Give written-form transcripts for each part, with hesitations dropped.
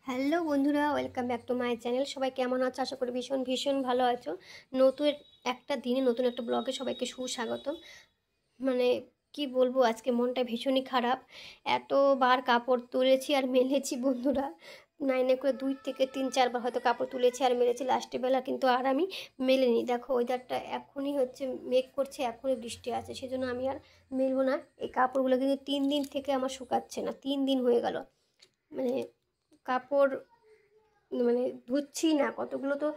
Hello বন্ধুরা, welcome back to my channel. সবাই কেমন আছো? আশা করি ভীষণ ভীষণ ভালো আছো। নতুন একটা দিনে নতুন একটা ব্লগে সবাইকে সুস্বাগতম। মানে কি বলবো, আজকে মনটা ভীষণই খারাপ। এতবার কাপড় তুলেছি আর মেলেছি বন্ধুরা, নাইনে করে 2 থেকে 3-4বার হয়তো কাপড় তুলেছি আর মেলেছি, লাস্টে বেলা কিন্তু আর আমি মেলিনি। দেখো ওয়েদারটা এখনই হচ্ছে মেঘ করছে, এখনই বৃষ্টি আছে, সেজন্য আমি আর মেলবো না। এই কাপড়গুলো কিন্তু 3 দিন থেকে আমার শুকাচ্ছে না, 3 দিন হয়ে গেল। মানে কাপড় মানে ধুচ্ছি না, কতগুলো তো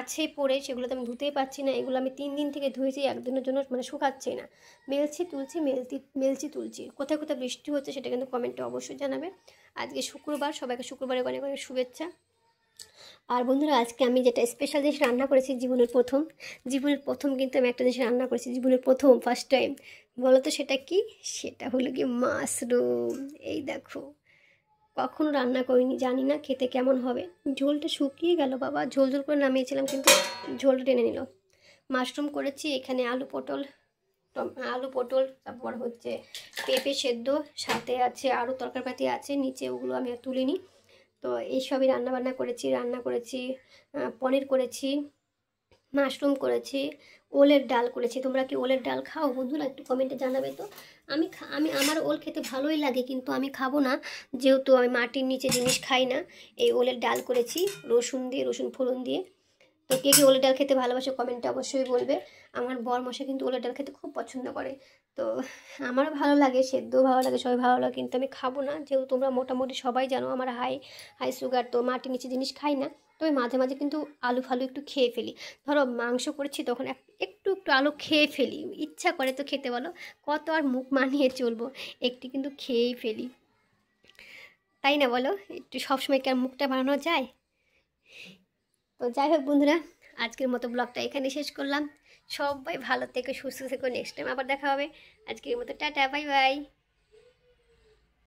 আছেই পড়ে, সেগুলো তো আমি ধুতেই পারছি না। এগুলো আমি 3 দিন থেকে ধুয়েছি, একদিনের জন্য শুকাচ্ছেই না। মেলছি তুলছি, মেলছি তুলছি। কোথায় কোথায় বৃষ্টি হচ্ছে সেটা কিন্তু কমেন্টে অবশ্যই জানাবে। আজকে শুক্রবার, সবাইকে শুক্রবারে অনেক অনেক শুভেচ্ছা। আর বন্ধুরা, আজকে আমি যেটা স্পেশাল জিনিস রান্না করেছি, জীবনের প্রথম কিন্তু আমি একটা জিনিস রান্না করেছি, জীবনের প্রথম ফার্স্ট টাইম। বলো তো সেটা কি? সেটা হলো কি মাশরুম। এই দেখো, কখনো রান্না করিনি, জানি না খেতে কেমন হবে। ঝোলটা শুকিয়ে গেল বাবা, ঝোল ঝোল করে নামিয়েছিলাম কিন্তু ঝোলটা টেনে নিল। মাশরুম করেছি, এখানে আলু পটল, তারপর হচ্ছে পেঁপে সেদ্ধ, সাথে আছে আরও তরকারিপাতি আছে নিচে, ওগুলো আমি আর তুলিনি। তো এইসবই রান্না করেছি। পনির করেছি, মাশরুম করেছি, ওলের ডাল করেছি। তোমরা কি ওলের ডাল খাও বন্ধুরা? একটু কমেন্টে জানাবে তো। আমার ওল খেতে ভালোই লাগে, কিন্তু আমি খাবো না, যেহেতু আমি মাটির নিচে জিনিস খাই না। এই ওলের ডাল করেছি রসুন ফোড়ন দিয়ে। তো কে কে ওলের ডাল খেতে ভালোবাসে কমেন্টে অবশ্যই বলবে। আমার বর মশাই কিন্তু ওলের ডাল খেতে খুব পছন্দ করে। তো আমারও ভালো লাগে, সেদ্ধ ভালো লাগে, সবাই ভালো লাগে, কিন্তু আমি খাবো না। যেহেতু তোমরা মোটামুটি সবাই জানো আমার হাই হাই সুগার, তো মাটির নিচে জিনিস খাই না। তবে মাঝে মাঝে কিন্তু আলু ফালু একটু খেয়ে ফেলি। ধরো মাংস করেছি, তখন একটু একটু আলু খেয়ে ফেলি, ইচ্ছা করে তো খেতে, বলো কত আর মুখ মানিয়ে চলবো, একটু কিন্তু খেয়েই ফেলি, তাই না বলো? একটু সবসময় কি আর মুখটা বানানো যায়? তো যাই হোক বন্ধুরা, আজকের মতো ব্লগটা এখানে শেষ করলাম। সবাই ভালো থেকো, সুস্থ থেকো, নেক্সট টাইম আবার দেখা হবে। আজকের মতো টাটা, বাই বাই।